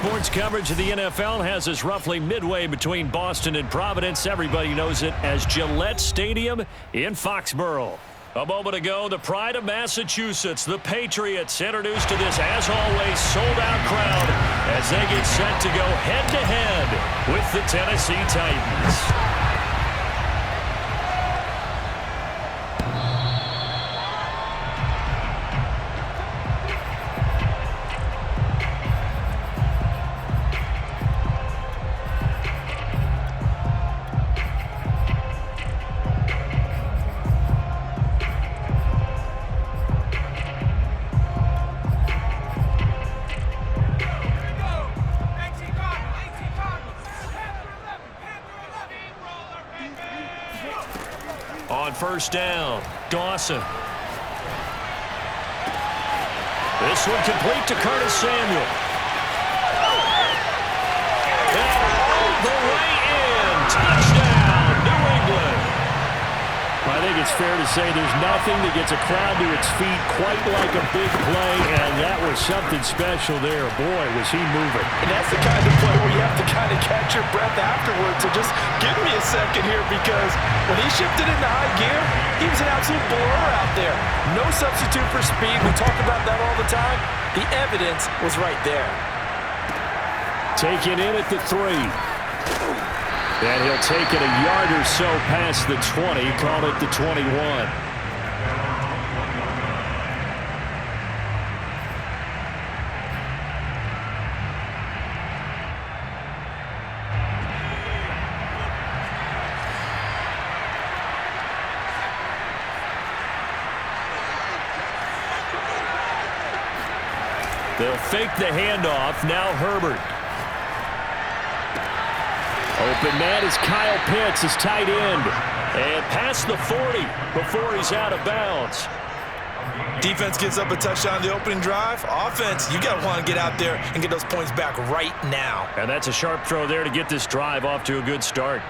sports coverage of the NFL has us roughly midway between Boston and Providence. Everybody knows it as Gillette Stadium in Foxborough. A moment ago, the pride of Massachusetts, the Patriots, introduced to this, as always, sold-out crowd as they get set to go head-to-head with the Tennessee Titans. On first down, Dawson. This one complete to Curtis Samuel. And all the way in. Touchdown, New England. I think it's fair to say there's nothing that gets a crowd to its feet quite like a big play, and that was something special there. Boy, was he moving. And that's the kind of play where you have to kind of catch your breath afterwards. So just give me a second here, because when he shifted into high gear, he was an absolute blower out there. No substitute for speed. We talk about that all the time. The evidence was right there. Taken in at the 3. And he'll take it a yard or so past the 20, call it the 21. They'll fake the handoff. Now Herbert. Open man is Kyle Pitts, his tight end. And past the 40 before he's out of bounds. Defense gets up a touchdown the opening drive. Offense, you got to want to get out there and get those points back right now. And that's a sharp throw there to get this drive off to a good start.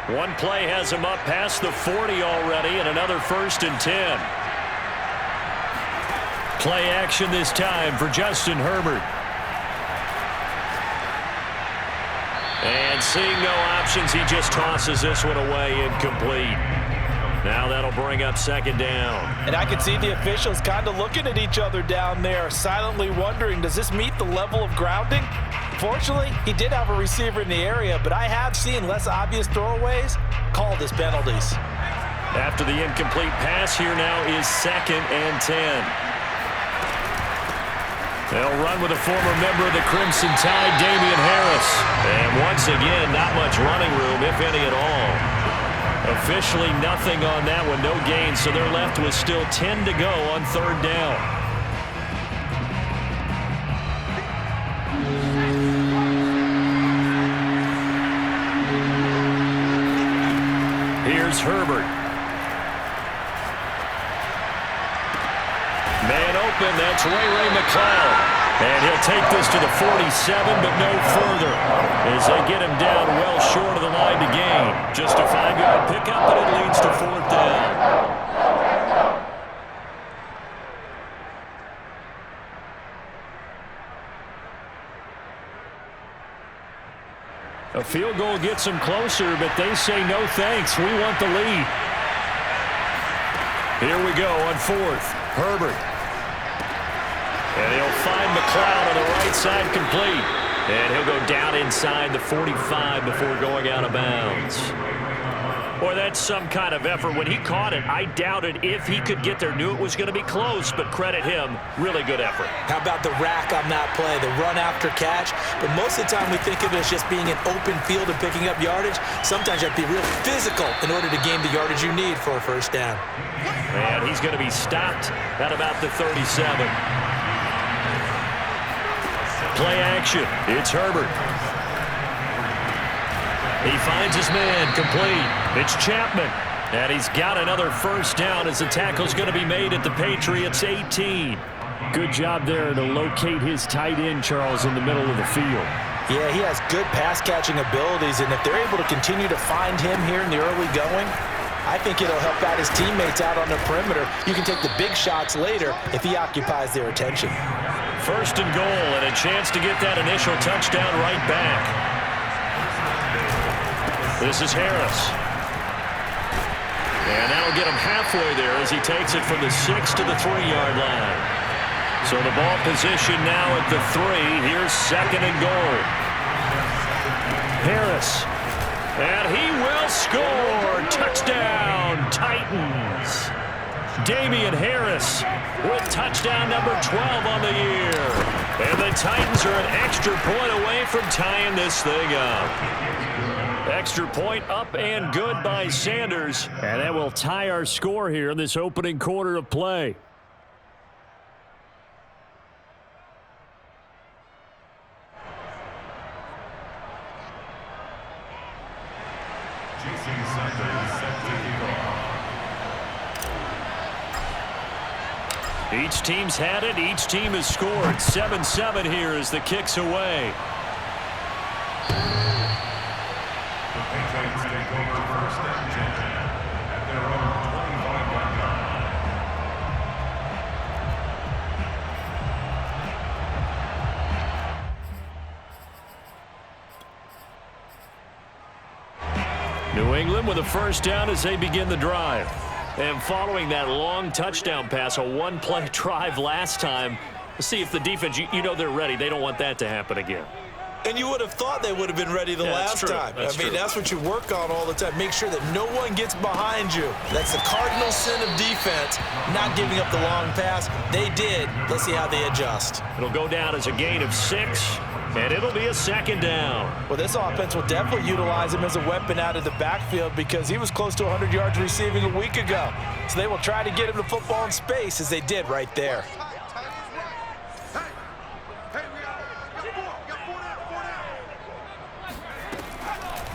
One play has him up past the 40 already, and another 1st and 10. Play action this time for Justin Herbert. And seeing no options, he just tosses this one away, incomplete. Now that'll bring up 2nd down. And I can see the officials kind of looking at each other down there, silently wondering, does this meet the level of grounding? Fortunately, he did have a receiver in the area, but I have seen less obvious throwaways called as penalties. After the incomplete pass, here now is 2nd and 10. They'll run with a former member of the Crimson Tide, Damian Harris. And once again, not much running room, if any at all. Officially nothing on that one, no gain, so they're left with still 10 to go on 3rd down. Here's Herbert. Man open, that's Ray McCloud. And he'll take this to the 47, but no further, as they get him down well short of the line to gain. Just a 5-yard pickup, but it leads to 4th down. A field goal gets them closer, but they say no thanks. We want the lead. Here we go on 4th. Herbert. And he'll find McCloud on the right side, complete. And he'll go down inside the 45 before going out of bounds. Boy, that's some kind of effort. When he caught it, I doubted if he could get there. Knew it was going to be close, but credit him. Really good effort. How about the rack on that play, the run after catch? But most of the time we think of it as just being an open field and picking up yardage. Sometimes you have to be real physical in order to gain the yardage you need for a 1st down. And he's going to be stopped at about the 37. Play action. It's Herbert. He finds his man, complete. It's Chapman. And he's got another 1st down as the tackle's going to be made at the Patriots 18. Good job there to locate his tight end, Charles, in the middle of the field. Yeah, he has good pass-catching abilities, and if they're able to continue to find him here in the early going, I think it'll help out his teammates out on the perimeter. You can take the big shots later if he occupies their attention. First and goal, and a chance to get that initial touchdown right back. This is Harris. And that'll get him halfway there as he takes it from the 6 to the 3-yard line. So the ball position now at the 3. Here's second and goal. Harris. And he will score. Touchdown, Titans. Damian Harris with touchdown number 12 on the year. And the Titans are an extra point away from tying this thing up. Extra point up and good by Sanders. And that will tie our score here in this opening quarter of play. Each team's had it. Each team has scored. 7-7 here as the kick's away. The Patriots take over first and 10 at their own 25-yard line. New England with a first down as they begin the drive. And following that long touchdown pass, a one-play drive last time, let's see if the defense, you know they're ready. They don't want that to happen again. And you would have thought they would have been ready the last time. I mean, that's what you work on all the time. Make sure that no one gets behind you. That's the cardinal sin of defense, not giving up the long pass. They did. Let's see how they adjust. It'll go down as a gain of 6, and it'll be a second down. Well, this offense will definitely utilize him as a weapon out of the backfield because he was close to 100 yards receiving a week ago. So they will try to get him the football in space as they did right there.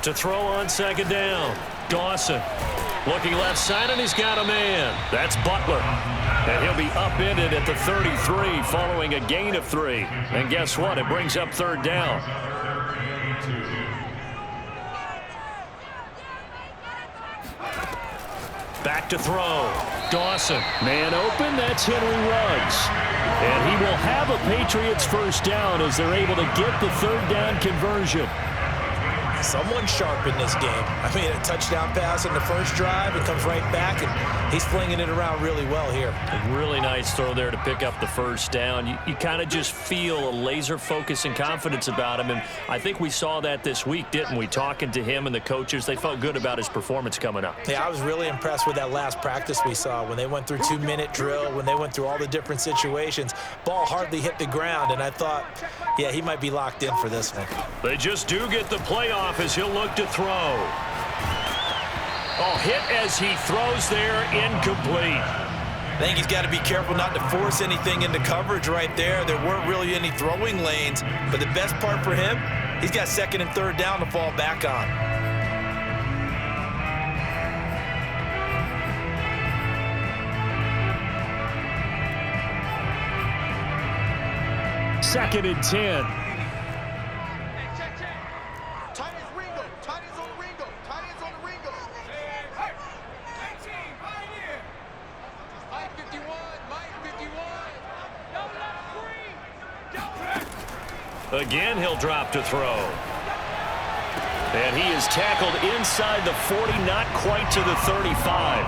To throw on second down. Dawson looking left side, and he's got a man. That's Butler. And he'll be upended at the 33 following a gain of 3. And guess what? It brings up third down. Back to throw. Dawson. Man open, that's Henry Ruggs. And he will have a Patriots first down as they're able to get the third down conversion. Someone sharp in this game. I mean, a touchdown pass on the first drive, it comes right back, and he's flinging it around really well here. A really nice throw there to pick up the first down. You kind of just feel a laser focus and confidence about him, and I think we saw that this week, didn't we? Talking to him and the coaches, they felt good about his performance coming up. Yeah, I was really impressed with that last practice we saw when they went through 2-minute drill, when they went through all the different situations. Ball hardly hit the ground, and I thought, yeah, he might be locked in for this one. They just do get the playoff as he'll look to throw. Oh, hit as he throws there, incomplete. I think he's got to be careful not to force anything into coverage right there. There weren't really any throwing lanes, but the best part for him, he's got second and third down to fall back on. Second and 10. Again, he'll drop to throw. And he is tackled inside the 40, not quite to the 35.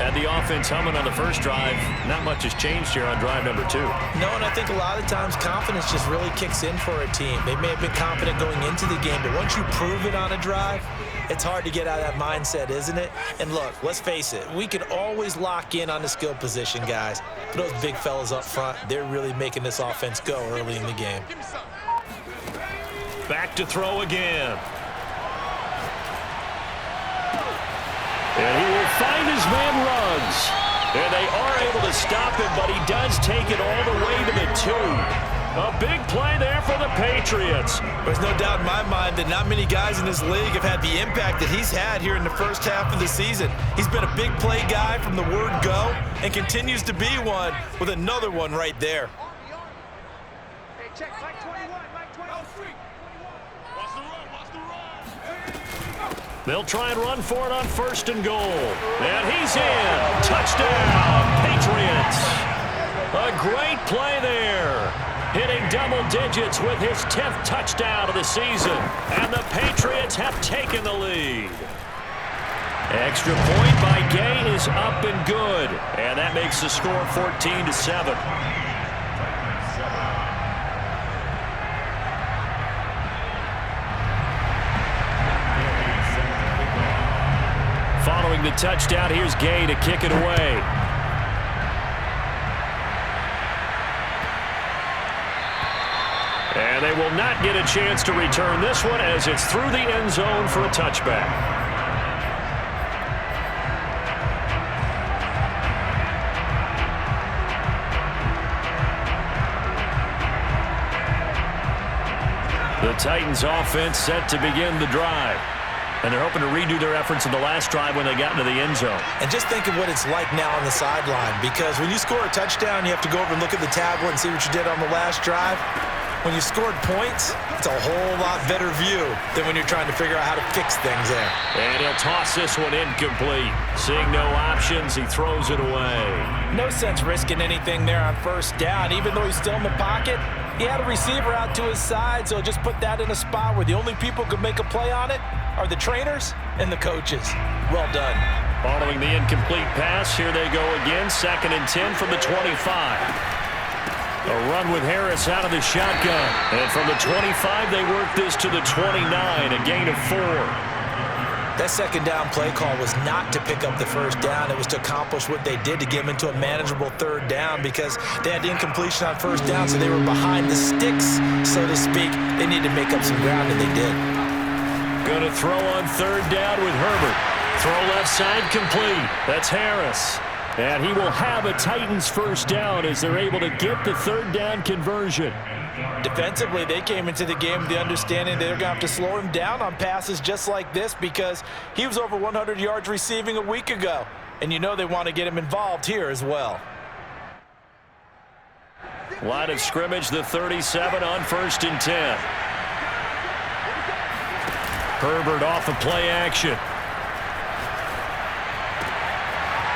Had the offense humming on the first drive. Not much has changed here on drive number 2. No, and I think a lot of times confidence just really kicks in for a team. They may have been confident going into the game, but once you prove it on a drive, it's hard to get out of that mindset, isn't it? And look, let's face it, we can always lock in on the skill position, guys. But those big fellas up front, they're really making this offense go early in the game. Back to throw again. And he will find his man Ruggs. And they are able to stop him, but he does take it all the way to the 2. A big play there for the Patriots. There's no doubt in my mind that not many guys in this league have had the impact that he's had here in the first half of the season. He's been a big play guy from the word go and continues to be one with another one right there. They'll try and run for it on 1st and goal. And he's in. Touchdown, Patriots. A great play there. Hitting double digits with his 10th touchdown of the season. And the Patriots have taken the lead. Extra point by Gay is up and good. And that makes the score 14-7. Following the touchdown, here's Gay to kick it away. And they will not get a chance to return this one as it's through the end zone for a touchback. The Titans offense set to begin the drive. And they're hoping to redo their efforts in the last drive when they got into the end zone. And just think of what it's like now on the sideline, because when you score a touchdown, you have to go over and look at the tablet and see what you did on the last drive. When you scored points, it's a whole lot better view than when you're trying to figure out how to fix things there. And he'll toss this one incomplete. Seeing no options, he throws it away. No sense risking anything there on 1st down. Even though he's still in the pocket, he had a receiver out to his side, so just put that in a spot where the only people who can make a play on it are the trainers and the coaches. Well done. Following the incomplete pass, here they go again. 2nd and 10 from the 25. A run with Harris out of the shotgun. And from the 25, they work this to the 29, a gain of 4. That 2nd down play call was not to pick up the 1st down. It was to accomplish what they did to get them into a manageable 3rd down, because they had the incompletion on 1st down, so they were behind the sticks, so to speak. They needed to make up some ground, and they did. Going to throw on 3rd down with Herbert. Throw left side complete. That's Harris. And he will have a Titans 1st down as they're able to get the 3rd down conversion. Defensively, they came into the game with the understanding they're going to have to slow him down on passes just like this, because he was over 100 yards receiving a week ago. And you know they want to get him involved here as well. Line of scrimmage, the 37 on 1st and 10. Herbert off of play action.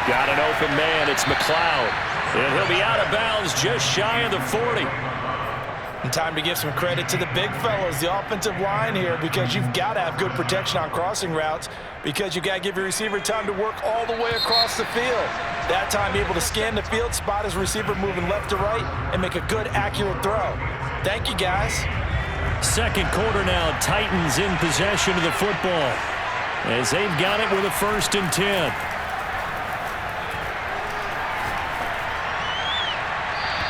Got an open man. It's McLeod. And he'll be out of bounds just shy of the 40. And time to give some credit to the big fellows, the offensive line here, because you've got to have good protection on crossing routes, because you've got to give your receiver time to work all the way across the field. That time able to scan the field, spot his receiver moving left to right, and make a good, accurate throw. Thank you, guys. 2nd quarter now. Titans in possession of the football as they've got it with a 1st and 10.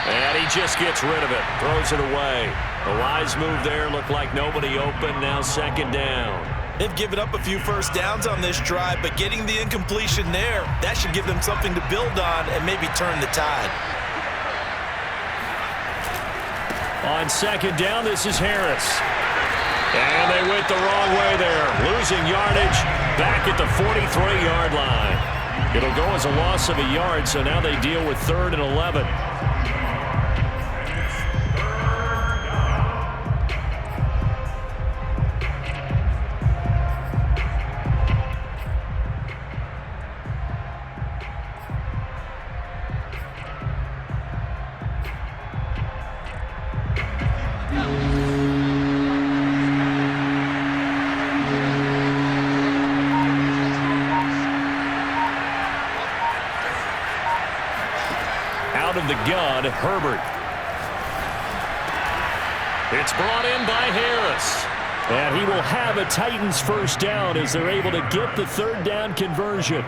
And he just gets rid of it. Throws it away. A wise move there. Looked like nobody open. Now 2nd down. They've given up a few 1st downs on this drive, but getting the incompletion there, that should give them something to build on and maybe turn the tide. On 2nd down, this is Harris. And they went the wrong way there. Losing yardage back at the 43-yard line. It'll go as a loss of a yard, so now they deal with 3rd and 11. Out of the gun, Herbert. It's brought in by Harris. And he will have a Titans 1st down as they're able to get the 3rd down conversion.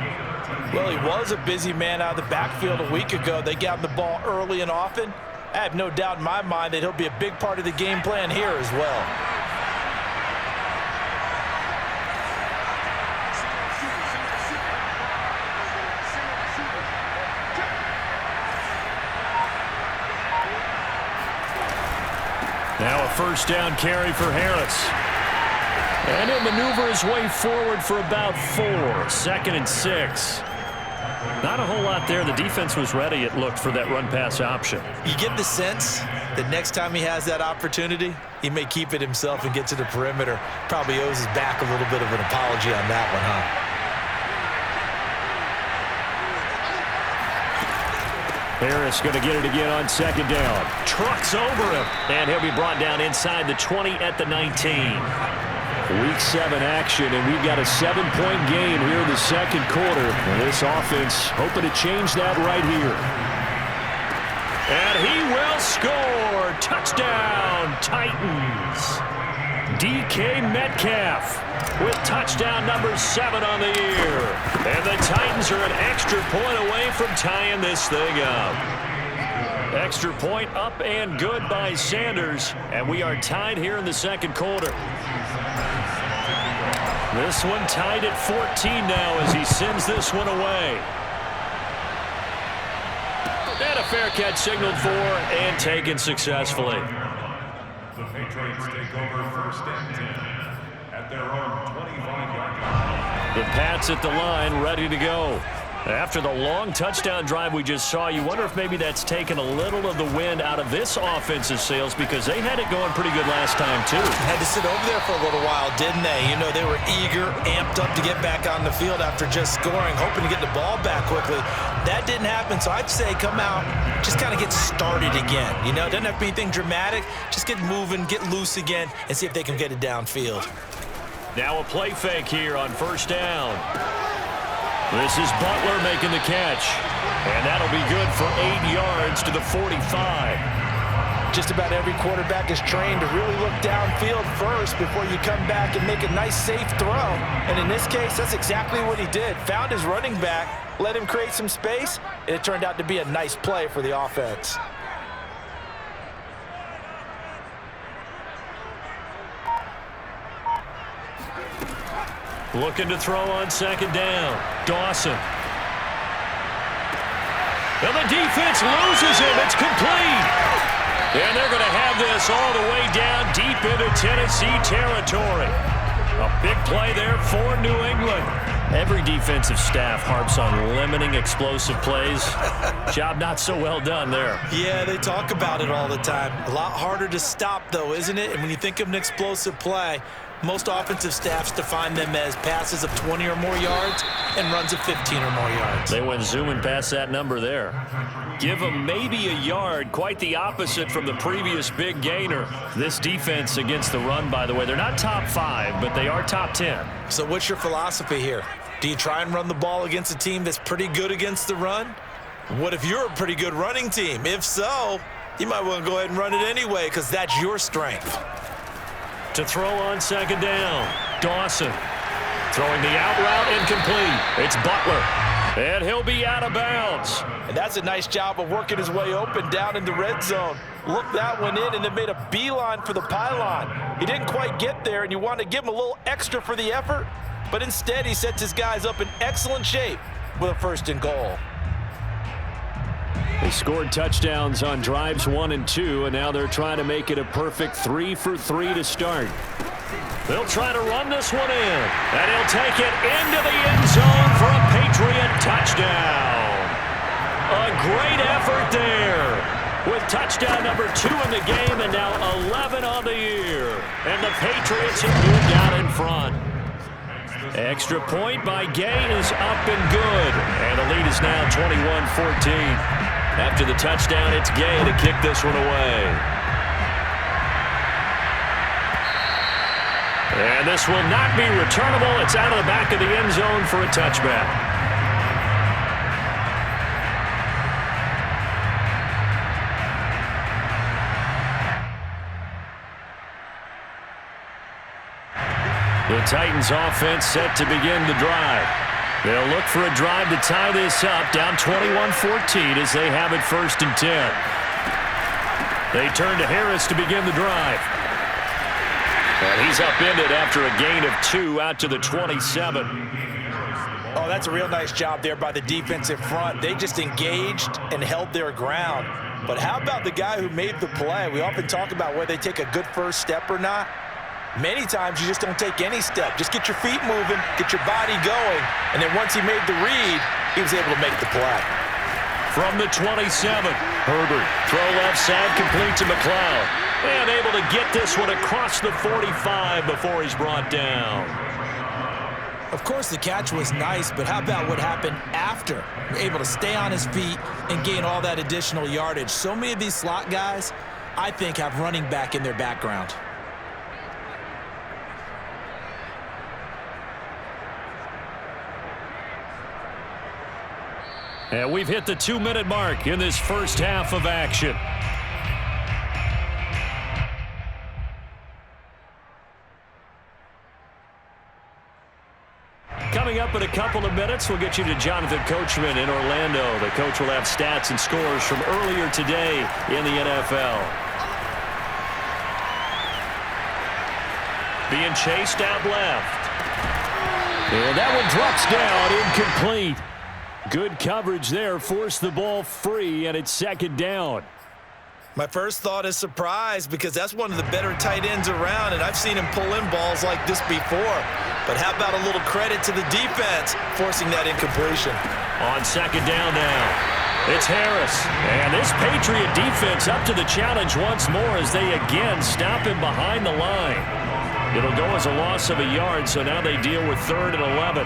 Well, he was a busy man out of the backfield a week ago. They got him the ball early and often. I have no doubt in my mind that he'll be a big part of the game plan here as well. Now a 1st down carry for Harris. And he'll maneuver his way forward for about 4. 2nd and 6. Not a whole lot there. The defense was ready, it looked, for that run-pass option. You get the sense the next time he has that opportunity, he may keep it himself and get to the perimeter. Probably owes his back a little bit of an apology on that one, huh? Harris going to get it again on second down. Trucks over him, and he'll be brought down inside the 20 at the 19. Week 7 action, and we've got a 7-point game here in the second quarter. And this offense hoping to change that right here. And he will score. Touchdown, Titans. DK Metcalf with touchdown number 7 on the year. And the Titans are an extra point away from tying this thing up. Extra point up and good by Sanders. And we are tied here in the second quarter. This one tied at 14 now as he sends this one away. And a fair catch signaled for and taken successfully. The Patriots take over first and 10 at their own 25-yard line. The Pats at the line, ready to go. After the long touchdown drive we just saw, you wonder if maybe that's taken a little of the wind out of this offensive sails because they had it going pretty good last time, too. Had to sit over there for a little while, didn't they? You know, they were eager, amped up to get back on the field after just scoring, hoping to get the ball back quickly. That didn't happen, so I'd say come out, just kind of get started again. You know, it doesn't have to be anything dramatic. Just get moving, get loose again, and see if they can get it downfield. Now a play fake here on first down. This is Butler making the catch. And that'll be good for 8 yards to the 45. Just about every quarterback is trained to really look downfield first before you come back and make a nice, safe throw. And in this case, that's exactly what he did. Found his running back, let him create some space, and it turned out to be a nice play for the offense. Looking to throw on second down. Dawson. And the defense loses him. It's complete. And they're going to have this all the way down deep into Tennessee territory. A big play there for New England. Every defensive staff harps on limiting explosive plays. Job not so well done there. Yeah, they talk about it all the time. A lot harder to stop, though, isn't it? And when you think of an explosive play, most offensive staffs define them as passes of 20 or more yards and runs of 15 or more yards. They went zooming past that number there. Give them maybe a yard, quite the opposite from the previous big gainer. This defense against the run, by the way, they're not top 5, but they are top 10. So what's your philosophy here? Do you try and run the ball against a team that's pretty good against the run? What if you're a pretty good running team? If so, you might want to go ahead and run it anyway because that's your strength. To throw on second down, Dawson. Throwing the out route incomplete. It's Butler. And he'll be out of bounds. And that's a nice job of working his way open down in the red zone. Looked that one in and then made a beeline for the pylon. He didn't quite get there, and you want to give him a little extra for the effort, but instead he sets his guys up in excellent shape with a first and goal. They scored touchdowns on drives 1 and 2, and now they're trying to make it a perfect 3 for 3 to start. They'll try to run this one in, and he'll take it into the end zone for a Patriot touchdown. A great effort there with touchdown number 2 in the game and now 11 on the year. And the Patriots have moved out in front. Extra point by Gay is up and good, and the lead is now 21-14. After the touchdown, it's Gay to kick this one away. And this will not be returnable. It's out of the back of the end zone for a touchback. The Titans offense set to begin the drive. They'll look for a drive to tie this up, down 21-14 as they have it first and 10. They turn to Harris to begin the drive. And he's upended after a gain of 2 out to the 27. Oh, that's a real nice job there by the defensive front. They just engaged and held their ground. But how about the guy who made the play? We often talk about whether they take a good first step or not. Many times you just don't take any step. Just get your feet moving, get your body going, and then once he made the read, he was able to make the play. from the 27. Herbert, throw left side, complete to McLeod. And able to get this one across the 45 before he's brought down. Of course, the catch was nice, but how about what happened after? Able to stay on his feet and gain all that additional yardage. So many of these slot guys, I think, have running back in their background. And we've hit the 2-minute mark in this first half of action. Coming up in a couple of minutes, we'll get you to Jonathan Coachman in Orlando. The coach will have stats and scores from earlier today in the NFL. Being chased out left. And that one drops down, incomplete. Good coverage there, forced the ball free, and it's second down. My first thought is surprise, because that's one of the better tight ends around, and I've seen him pull in balls like this before. But how about a little credit to the defense forcing that incompletion? On second down now, it's Harris. And this Patriot defense up to the challenge once more as they again stop him behind the line. It'll go as a loss of a yard, so now they deal with 3rd and 11.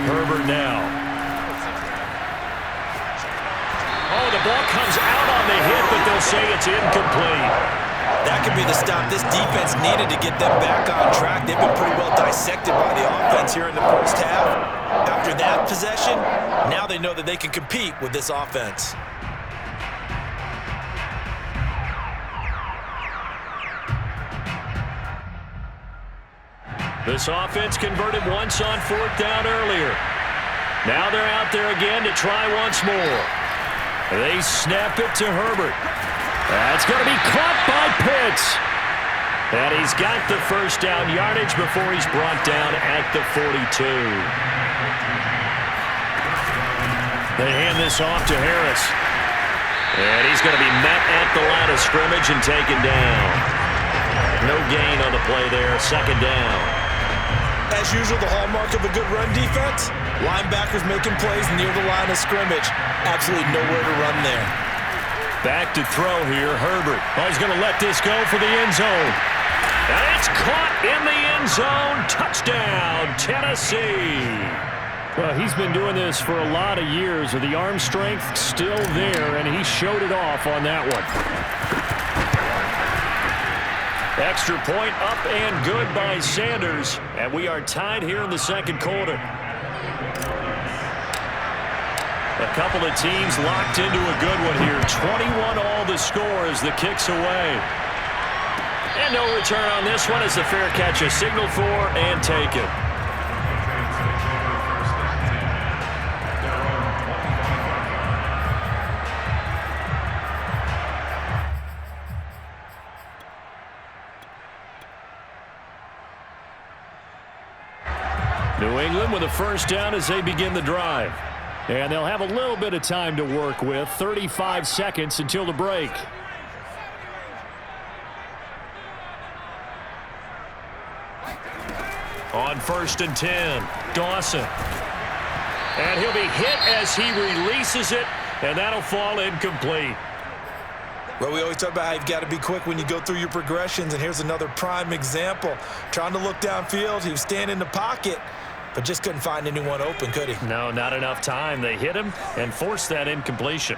Herbert now. Oh, the ball comes out on the hit, but they'll say it's incomplete. That could be the stop this defense needed to get them back on track. They've been pretty well dissected by the offense here in the first half. After that possession, now they know that they can compete with this offense. This offense converted once on 4th down earlier. Now they're out there again to try once more. They snap it to Herbert. That's going to be caught by Pitts. And he's got the first down yardage before he's brought down at the 42. They hand this off to Harris. And he's going to be met at the line of scrimmage and taken down. No gain on the play there, second down. As usual, the hallmark of a good run defense, linebackers making plays near the line of scrimmage. Absolutely nowhere to run there. Back to throw here, Herbert. Oh, he's going to let this go for the end zone. And it's caught in the end zone. Touchdown, Tennessee. Well, he's been doing this for a lot of years with the arm strength still there, and he showed it off on that one. Extra point up and good by Sanders. And we are tied here in the second quarter. A couple of teams locked into a good one here. 21 all the score as the kick's away. And no return on this one as the fair catch is signaled for and taken. New England with a first down as they begin the drive. And they'll have a little bit of time to work with. 35 seconds until the break. On 1st and 10, Dawson. And he'll be hit as he releases it, and that'll fall incomplete. Well, we always talk about how you've got to be quick when you go through your progressions, and here's another prime example. Trying to look downfield, he was standing in the pocket, but just couldn't find anyone open, could he? No, not enough time. They hit him and forced that incompletion.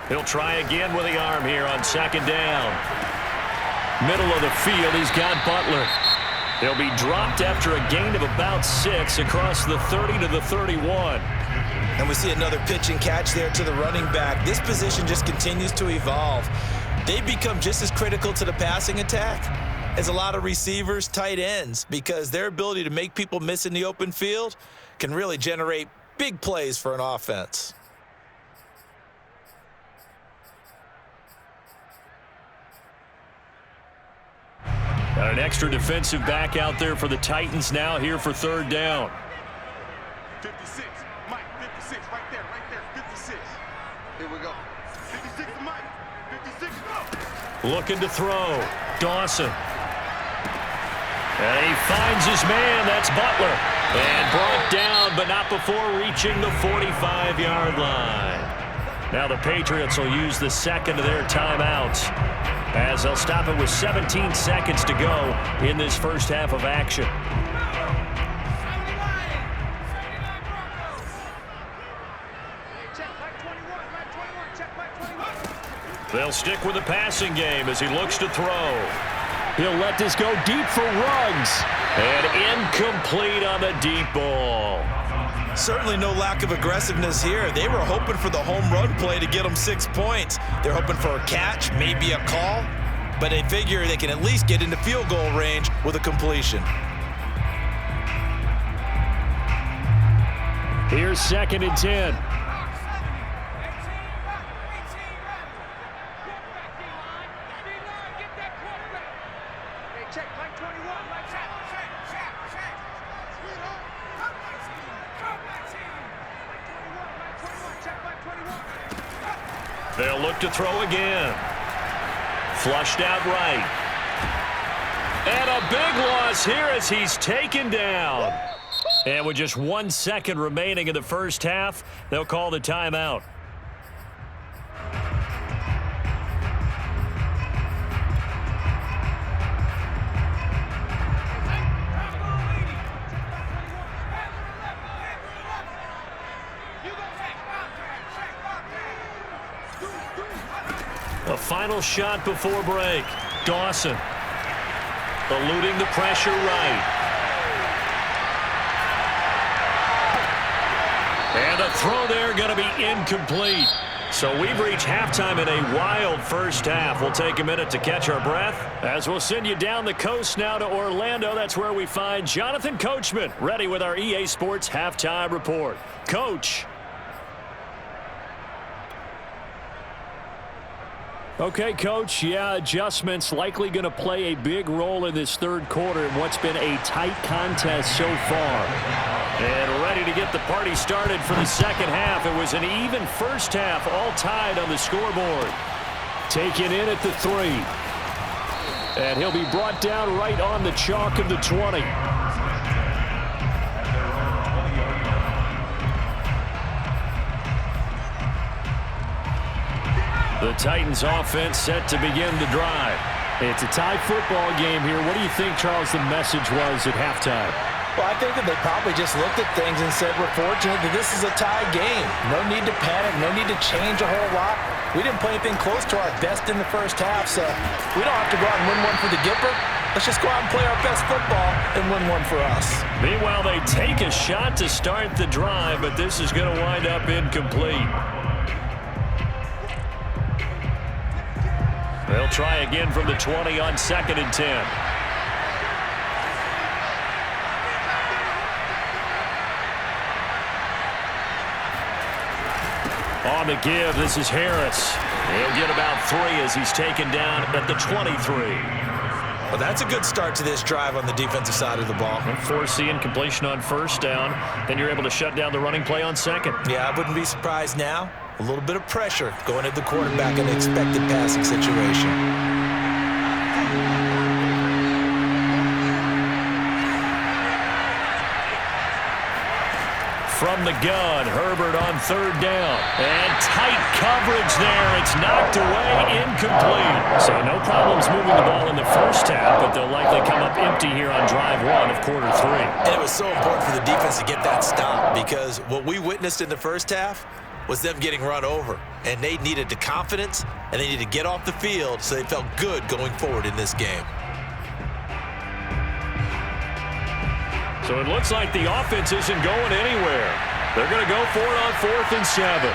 He'll try again with the arm here on second down. Middle of the field, he's got Butler. He'll be dropped after a gain of about 6 across the 30 to the 31. And we see another pitch and catch there to the running back. This position just continues to evolve. They become just as critical to the passing attack as a lot of receivers, tight ends, because their ability to make people miss in the open field can really generate big plays for an offense. Got an extra defensive back out there for the Titans now here for third down. 56. Mike, 56. Right there, 56. Here we go. 56 to Mike. 56, go. Looking to throw. Dawson. And he finds his man. That's Butler. And brought down, but not before reaching the 45-yard line. Now the Patriots will use the second of their timeouts as they'll stop it with 17 seconds to go in this first half of action. They'll stick with the passing game as he looks to throw. He'll let this go deep for Ruggs. And incomplete on the deep ball. Certainly no lack of aggressiveness here. They were hoping for the home run play to get them 6 points. They're hoping for a catch, maybe a call, but they figure they can at least get into field goal range with a completion. Here's 2nd and 10. They'll look to throw again. Flushed out right. And a big loss here as he's taken down. And with just 1 second remaining in the first half, they'll call the timeout. A final shot before break. Dawson eluding the pressure right. And a throw there going to be incomplete. So we've reached halftime in a wild first half. We'll take a minute to catch our breath as we'll send you down the coast now to Orlando. That's where we find Jonathan Coachman ready with our EA Sports halftime report. Coach. Okay, Coach, yeah, adjustments likely going to play a big role in this third quarter in what's been a tight contest so far. And ready to get the party started for the second half. It was an even first half, all tied on the scoreboard. Taken in at the 3. And he'll be brought down right on the chalk of the 20. The Titans offense set to begin the drive. It's a tie football game here. What do you think, Charles, the message was at halftime? Well, I think that they probably just looked at things and said, we're fortunate that this is a tie game. No need to panic, no need to change a whole lot. We didn't play anything close to our best in the first half, so we don't have to go out and win one for the Gipper. Let's just go out and play our best football and win one for us. Meanwhile, they take a shot to start the drive, but this is going to wind up incomplete. They'll try again from the 20 on 2nd and 10. On the give, this is Harris. He'll get about 3 as he's taken down at the 23. Well, that's a good start to this drive on the defensive side of the ball. Force the incompletion on first down. Then you're able to shut down the running play on second. Yeah, I wouldn't be surprised now. A little bit of pressure going at the quarterback in the expected passing situation. From the gun, Herbert on 3rd down. And tight coverage there. It's knocked away, incomplete. So no problems moving the ball in the first half, but they'll likely come up empty here on drive 1 of quarter 3. And it was so important for the defense to get that stop because what we witnessed in the first half was them getting run over. And they needed the confidence, and they needed to get off the field so they felt good going forward in this game. So it looks like the offense isn't going anywhere. They're going to go for it on 4th and 7.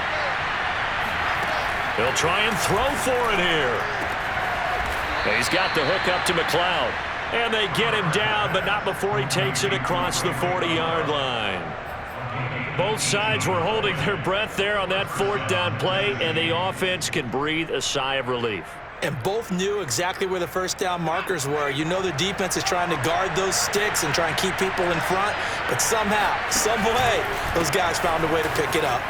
They'll try and throw for it here. He's got the hook up to McLeod. And they get him down, but not before he takes it across the 40-yard line. Both sides were holding their breath there on that 4th down play, and the offense can breathe a sigh of relief. And both knew exactly where the first down markers were. You know the defense is trying to guard those sticks and try and keep people in front, but somehow, some way, those guys found a way to pick it up.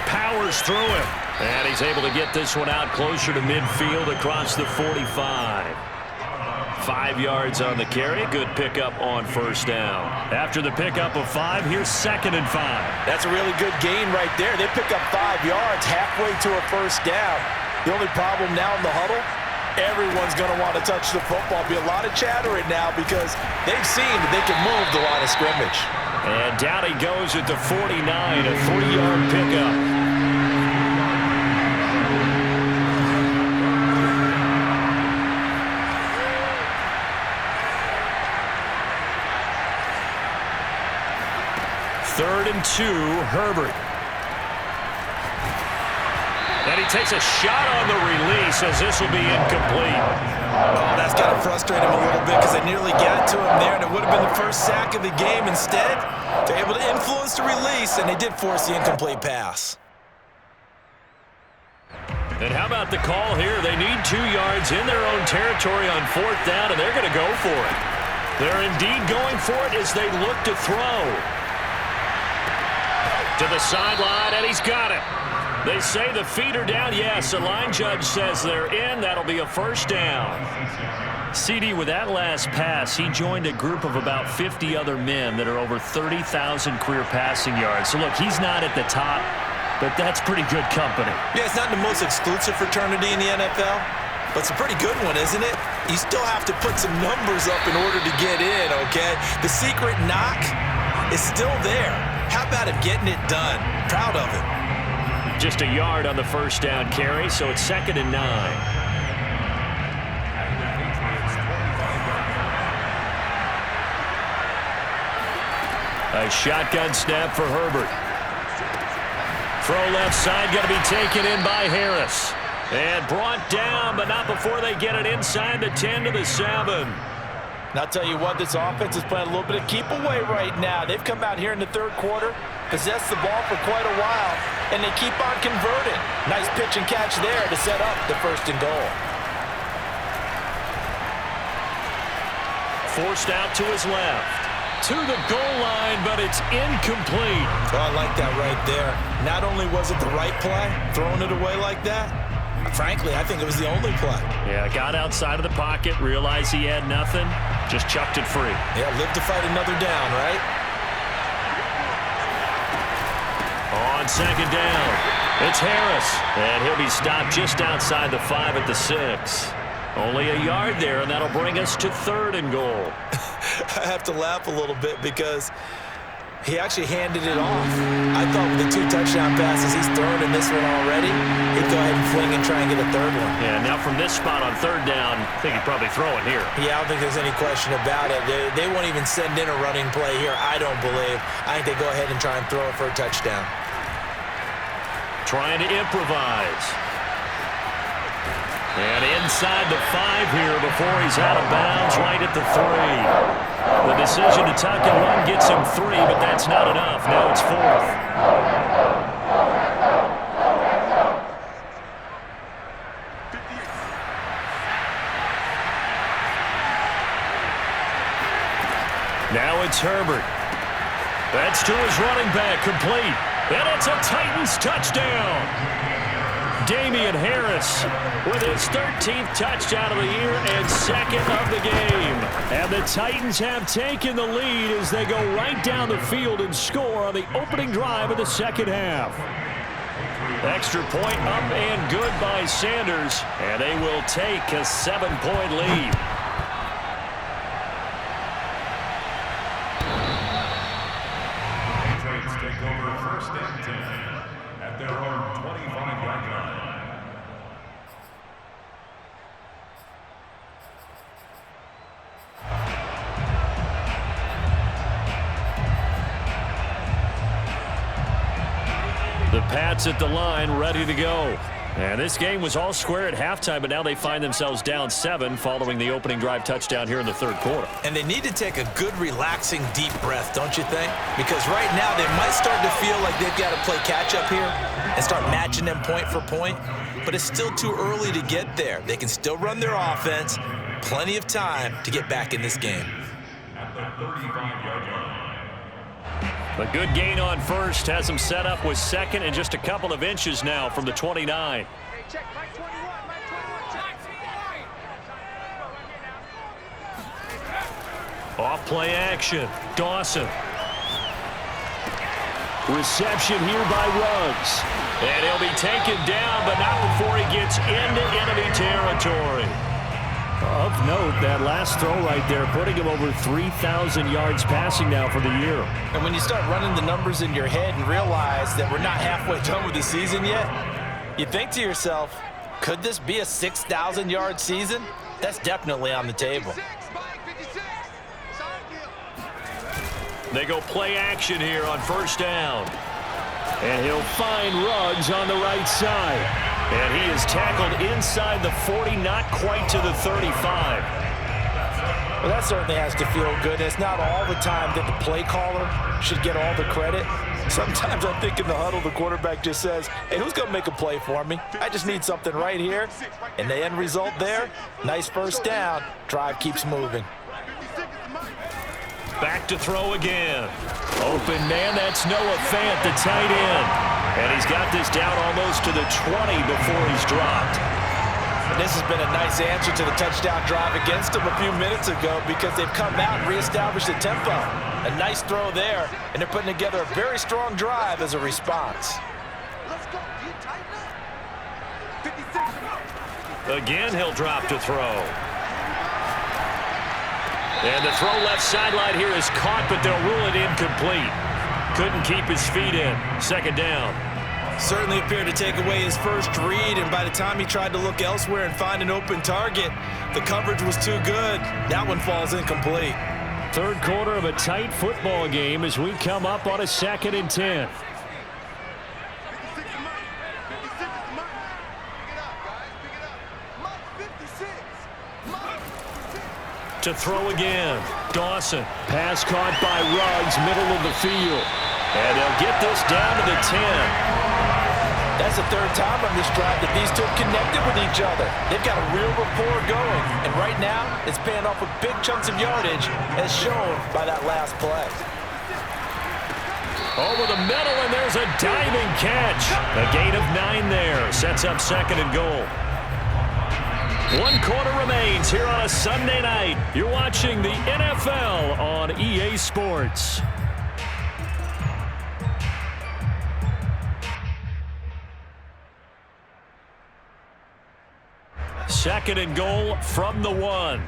Powers through him. And he's able to get this one out closer to midfield across the 45. 5 yards on the carry. Good pickup on first down. After the pickup of 5, here's 2nd and 5. That's a really good gain right there. They pick up 5 yards halfway to a first down. The only problem now in the huddle, everyone's going to want to touch the football. Be a lot of chatter right now because they've seen that they can move the line of scrimmage. And down he goes at the 49, a 3-yard pickup. Third and 2, Herbert. And he takes a shot on the release as this will be incomplete. Oh, that's got to frustrate him a little bit because they nearly got to him there, and it would have been the first sack of the game. Instead, they're able to influence the release, and they did force the incomplete pass. And how about the call here? They need 2 yards in their own territory on 4th down, and they're going to go for it. They're indeed going for it as they look to throw. To the sideline, and he's got it. They say the feet are down. Yes, the line judge says they're in. That'll be a first down. CD, with that last pass, he joined a group of about 50 other men that are over 30,000 career passing yards. So, look, he's not at the top, but that's pretty good company. Yeah, it's not the most exclusive fraternity in the NFL, but it's a pretty good one, isn't it? You still have to put some numbers up in order to get in, okay? The secret knock is still there. How about him getting it done? Proud of him. Just a yard on the first down carry, so it's 2nd and 9. A shotgun snap for Herbert. Throw left side, going to be taken in by Harris. And brought down, but not before they get it inside the 10 to the 7. And I'll tell you what, this offense is playing a little bit of keep away right now. They've come out here in the third quarter, possessed the ball for quite a while, and they keep on converting. Nice pitch and catch there to set up the 1st and goal. Forced out to his left. To the goal line, but it's incomplete. Oh, I like that right there. Not only was it the right play, throwing it away like that, frankly, I think it was the only play. Yeah, got outside of the pocket, realized he had nothing, just chucked it free. Yeah, live to fight another down, right? On 2nd down, it's Harris, and he'll be stopped just outside the 5 at the 6. Only a yard there, and that'll bring us to 3rd and goal. I have to laugh a little bit because he actually handed it off. I thought with the 2 touchdown passes he's thrown in this one already, he'd go ahead and fling and try and get a 3rd one. Yeah, now from this spot on 3rd down, I think he'd probably throw it here. Yeah, I don't think there's any question about it. They won't even send in a running play here, I don't believe. I think they go ahead and try and throw it for a touchdown. Trying to improvise. And inside the 5 here before he's out of bounds right at the 3. The decision to tuck and run gets him 3, but that's not enough. Now it's 4th. Now it's Herbert. That's to his running back, complete. And it's a Titans touchdown. Damian Harris with his 13th touchdown of the year and 2nd of the game. And the Titans have taken the lead as they go right down the field and score on the opening drive of the 2nd half. Extra point up and good by Sanders, and they will take a 7-point lead. Patriots take over 1st and 10 at their own 25-yard line. The Pats at the line, ready to go. And this game was all square at halftime, but now they find themselves down 7 following the opening drive touchdown here in the third quarter. And they need to take a good, relaxing, deep breath, don't you think? Because right now they might start to feel like they've got to play catch-up here and start matching them point for point. But it's still too early to get there. They can still run their offense. Plenty of time to get back in this game. At the 35-yard line. A good gain on first has him set up with second and just a couple of inches now from the 29. Off play action. Dawson. Reception here by Ruggs. And he'll be taken down, but not before he gets into enemy territory. Of note, that last throw right there, putting him over 3,000 yards passing now for the year. And when you start running the numbers in your head and realize that we're not halfway done with the season yet, you think to yourself, could this be a 6,000-yard season? That's definitely on the table. They go play action here on first down. And he'll find Ruggs on the right side. And he is tackled inside the 40, not quite to the 35. Well, that certainly has to feel good. It's not all the time that the play caller should get all the credit. Sometimes I think in the huddle, the quarterback just says, hey, who's going to make a play for me? I just need something right here. And the end result there, nice first down. Drive keeps moving. Back to throw again. Open man, that's Noah Fant, the tight end. And he's got this down almost to the 20 before he's dropped. And this has been a nice answer to the touchdown drive against them a few minutes ago because they've come out and reestablished the tempo. A nice throw there, and they're putting together a very strong drive as a response. Again, he'll drop to throw. And the throw left sideline here is caught, but they'll rule it incomplete. Couldn't keep his feet in. Second down. Certainly appeared to take away his first read, and by the time he tried to look elsewhere and find an open target, the coverage was too good. That one falls incomplete. Third quarter of a tight football game as we come up on a 2nd and 10. To throw again. Dawson. Pass caught by Ruggs, middle of the field. And they'll get this down to the 10. That's the third time on this drive that these two have connected with each other. They've got a real rapport going. And right now, it's paying off with big chunks of yardage, as shown by that last play. Over the middle, and there's a diving catch. A gain of 9 there. Sets up 2nd and goal. 1 quarter remains here on a Sunday night. You're watching the NFL on EA Sports. Second and goal from the 1.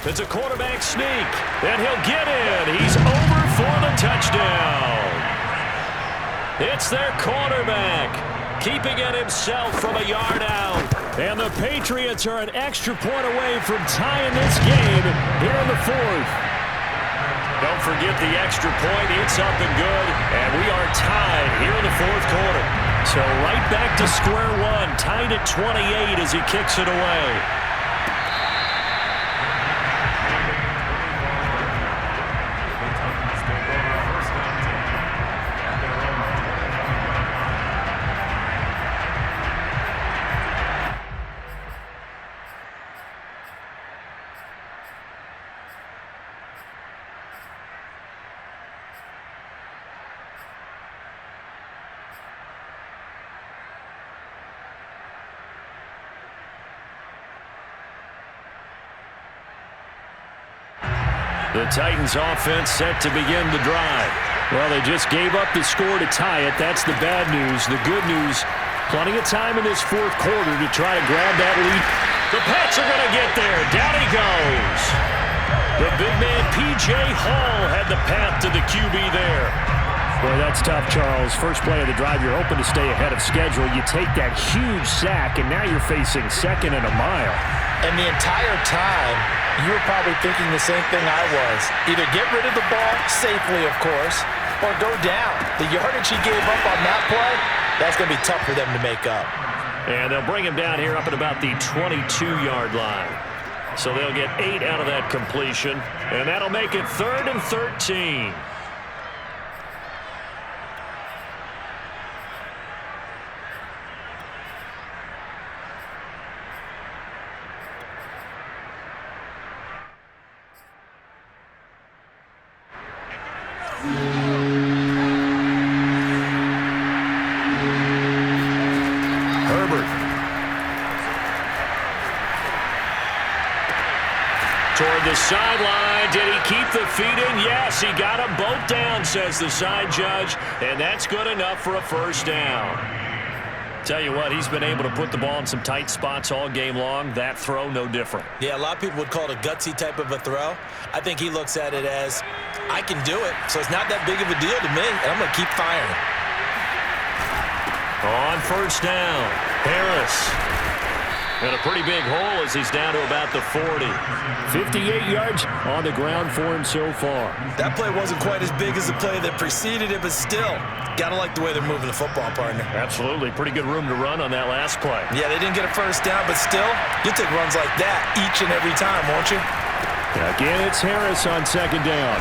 It's a quarterback sneak, and he'll get in. He's over for the touchdown. It's their quarterback, keeping it himself from a yard out. And the Patriots are an extra point away from tying this game here in the 4th. Don't forget the extra point. It's up and good, and we are tied here in the 4th quarter. So right back to square one, tied at 28 as he kicks it away. The Titans offense set to begin the drive. Well, they just gave up the score to tie it. That's the bad news. The good news, plenty of time in this 4th quarter to try to grab that lead. The Pats are going to get there. Down he goes. The big man, P.J. Hall, had the path to the QB there. Boy, that's tough, Charles. First play of the drive, you're hoping to stay ahead of schedule. You take that huge sack, and now you're facing 2nd and a mile. And the entire time, you were probably thinking the same thing I was. Either get rid of the ball, safely of course, or go down. The yardage he gave up on that play, that's going to be tough for them to make up. And they'll bring him down here up at about the 22-yard line. So they'll get 8 out of that completion, and that'll make it 3rd and 13. Toward the sideline. Did he keep the feet in? Yes, he got them both down, says the side judge, and that's good enough for a first down. Tell you what, he's been able to put the ball in some tight spots all game long. That throw, no different. Yeah, a lot of people would call it a gutsy type of a throw. I think he looks at it as, I can do it, so it's not that big of a deal to me, and I'm going to keep firing. On first down, Harris. And a pretty big hole as he's down to about the 40. 58 yards on the ground for him so far. That play wasn't quite as big as the play that preceded it, but still, got to like the way they're moving the football, partner. Absolutely. Pretty good room to run on that last play. Yeah, they didn't get a first down, but still, you'll take runs like that each and every time, won't you? Again, it's Harris on second down.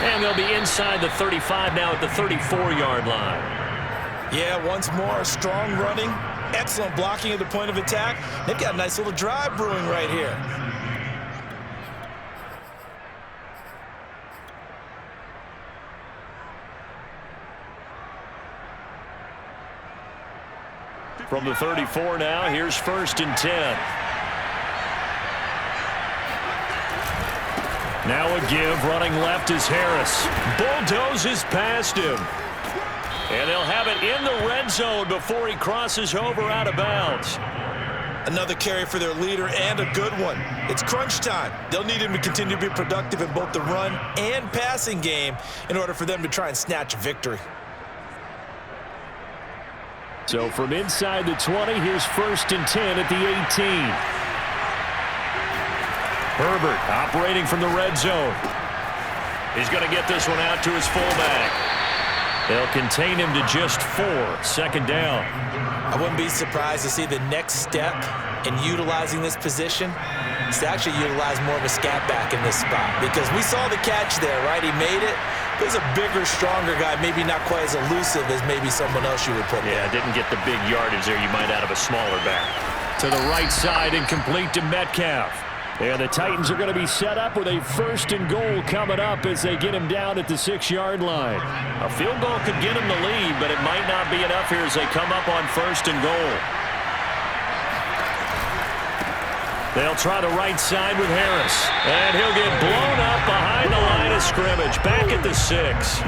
And they'll be inside the 35 now at the 34-yard line. Yeah, once more, strong running. Excellent blocking at the point of attack. They've got a nice little drive brewing right here. From the 34 now, here's 1st and 10. Now a give, running left is Harris. Bulldozes past him. And they'll have it in the red zone before he crosses over out of bounds. Another carry for their leader and a good one. It's crunch time. They'll need him to continue to be productive in both the run and passing game in order for them to try and snatch a victory. So from inside the 20, here's 1st and 10 at the 18. Herbert operating from the red zone. He's going to get this one out to his fullback. They'll contain him to just 4. 2nd down. I wouldn't be surprised to see the next step in utilizing this position is to actually utilize more of a scat back in this spot, because we saw the catch there, right? He made it. There's a bigger, stronger guy, maybe not quite as elusive as maybe someone else you would put there. Yeah, didn't get the big yardage there you might out of a smaller back. To the right side and complete to Metcalf. And the Titans are going to be set up with a 1st and goal coming up as they get him down at the 6-yard line. A field goal could get him the lead, but it might not be enough here as they come up on 1st and goal. They'll try the right side with Harris. And he'll get blown up behind the line of scrimmage. Back at the 6.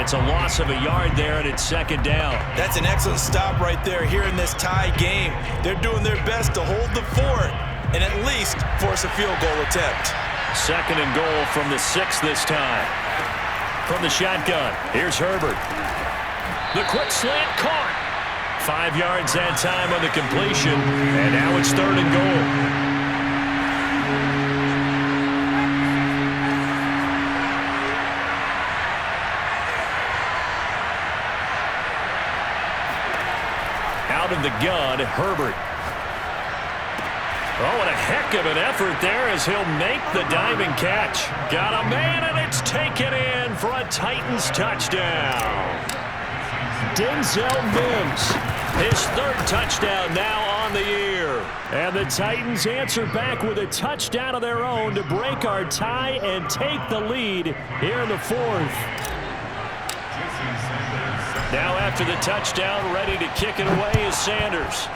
It's a loss of a yard there, and it's 2nd down. That's an excellent stop right there here in this tie game. They're doing their best to hold the fort and at least force a field goal attempt. 2nd and goal from the 6 this time. From the shotgun, here's Herbert. The quick slant caught. 5 yards that time on the completion, and now it's 3rd and goal. Out of the gun, Herbert. Oh, and a heck of an effort there as he'll make the diving catch. Got a man, and it's taken in for a Titans touchdown. Denzel Mims. His 3rd touchdown now on the year. And the Titans answer back with a touchdown of their own to break our tie and take the lead here in the 4th. Now after the touchdown, ready to kick it away is Sanders.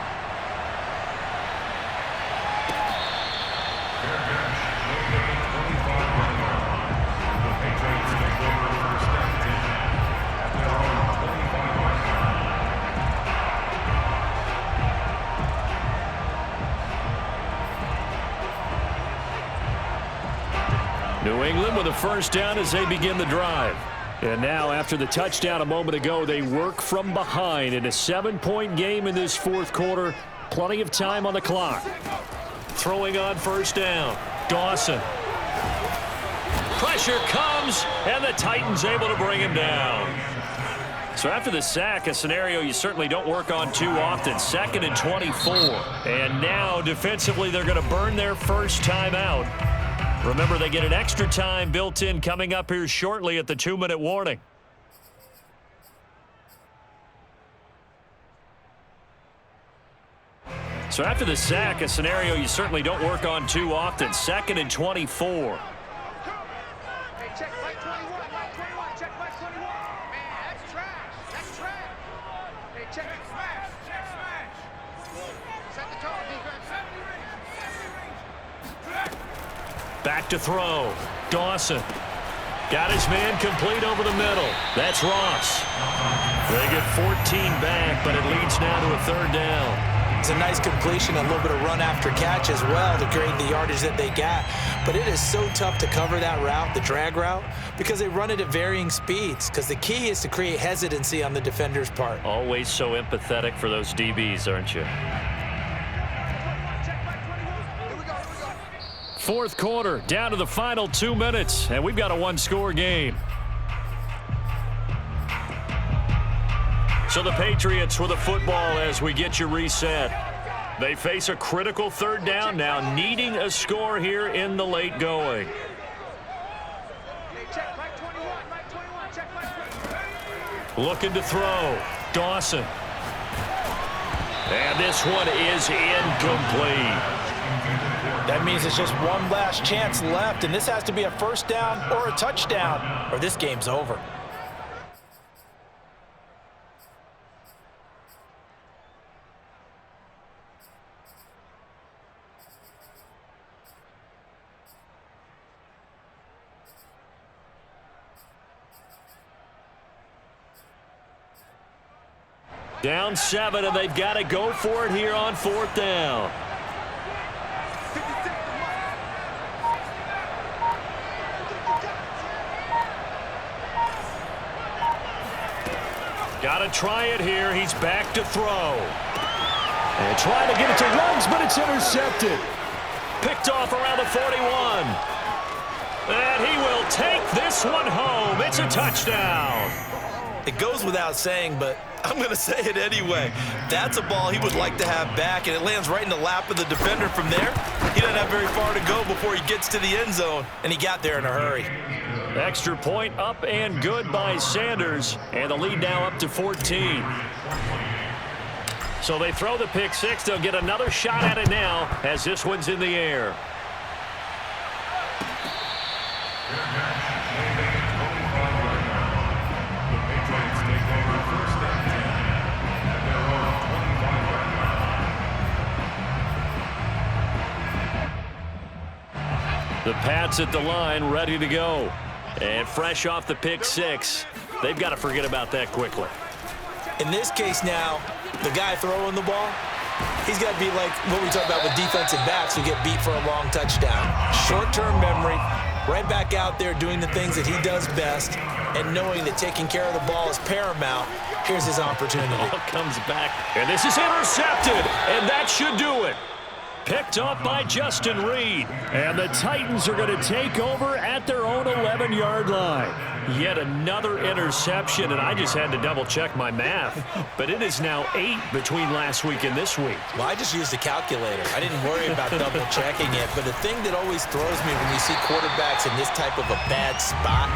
New England with a 1st down as they begin the drive. And now, after the touchdown a moment ago, they work from behind in a 7-point game in this 4th quarter. Plenty of time on the clock. Throwing on 1st down, Dawson. Pressure comes, and the Titans able to bring him down. So after the sack, a scenario you certainly don't work on too often. 2nd and 24. And now, defensively, they're going to burn their first time out. Remember, they get an extra time built in coming up here shortly at the 2-minute warning. So after the sack, a scenario you certainly don't work on too often. 2nd and 24. Check Mike 21, Mike 21, check Mike 21. Man, that's trash. That's trash. Hey, check it, smash, check smash. Set the tone, defense. Back to throw. Dawson. Got his man complete over the middle. That's Ross. They get 14 back, but it leads now to a 3rd down. It's a nice completion, a little bit of run after catch as well to create the yardage that they got. But it is so tough to cover that route, the drag route, because they run it at varying speeds. Because the key is to create hesitancy on the defender's part. Always so empathetic for those DBs, aren't you? 4th quarter, down to the final 2 minutes, and we've got a 1-score game. So the Patriots with the football as we get you reset. They face a critical 3rd down now, needing a score here in the late going. Looking to throw. Dawson. And this one is incomplete. That means it's just one last chance left, and this has to be a 1st down or a touchdown, or this game's over. Down 7, and they've got to go for it here on 4th down. Got to try it here. He's back to throw. And trying to get it to Ruggs, but it's intercepted. Picked off around the 41. And he will take this one home. It's a touchdown. It goes without saying, but I'm going to say it anyway. That's a ball he would like to have back, and it lands right in the lap of the defender from there. He doesn't have very far to go before he gets to the end zone, and he got there in a hurry. Extra point up and good by Sanders, and the lead now up to 14. So they throw the pick 6. They'll get another shot at it now as this one's in the air. The Pats at the line, ready to go. And fresh off the pick 6, they've got to forget about that quickly. In this case now, the guy throwing the ball, he's got to be like what we talk about with defensive backs who get beat for a long touchdown. Short-term memory, right back out there doing the things that he does best, and knowing that taking care of the ball is paramount. Here's his opportunity. Ball comes back, and this is intercepted, and that should do it. Picked off by Justin Reed. And the Titans are going to take over at their own 11-yard line. Yet another interception, and I just had to double-check my math. But it is now 8 between last week and this week. Well, I just used a calculator. I didn't worry about double-checking it. But the thing that always throws me when you see quarterbacks in this type of a bad spot,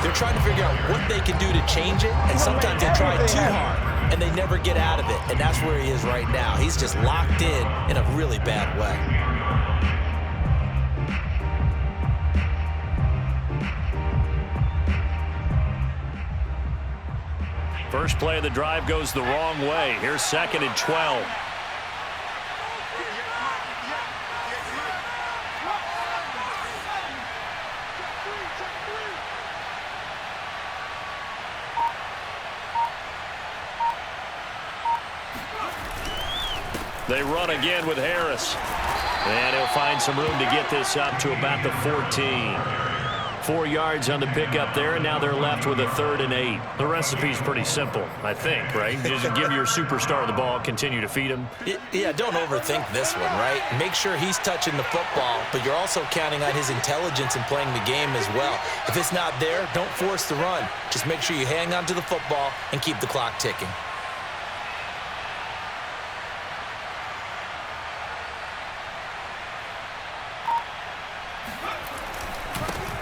they're trying to figure out what they can do to change it, and sometimes they try too hard, and they never get out of it. And that's where he is right now. He's just locked in a really bad way. First play of the drive goes the wrong way. Here's 2nd and 12. They run again with Harris. And he'll find some room to get this up to about the 14. 4 yards on the pickup there, and now they're left with a 3rd and 8. The recipe's pretty simple, I think, right? Just give your superstar the ball, continue to feed him. Yeah, don't overthink this one, right? Make sure he's touching the football, but you're also counting on his intelligence in playing the game as well. If it's not there, don't force the run. Just make sure you hang on to the football and keep the clock ticking.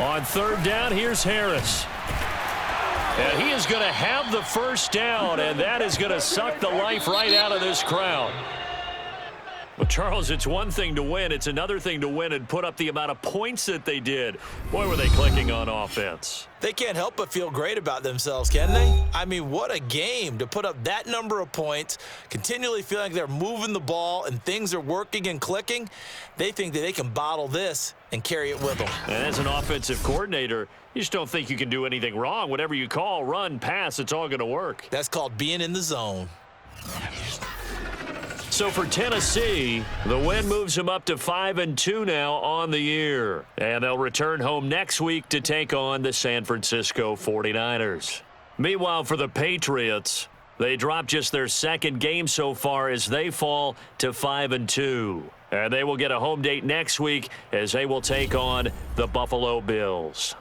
On 3rd down, here's Harris. And he is going to have the first down, and that is going to suck the life right out of this crowd. Well, Charles, it's one thing to win. It's another thing to win and put up the amount of points that they did. Boy, were they clicking on offense. They can't help but feel great about themselves, can they? I mean, what a game to put up that number of points, continually feeling like they're moving the ball and things are working and clicking. They think that they can bottle this and carry it with them. And as an offensive coordinator, you just don't think you can do anything wrong. Whatever you call, run, pass, it's all going to work. That's called being in the zone. So for Tennessee, the win moves them up to 5-2 now on the year. And they'll return home next week to take on the San Francisco 49ers. Meanwhile, for the Patriots, they dropped just their 2nd game so far as they fall to 5-2. And they will get a home date next week as they will take on the Buffalo Bills.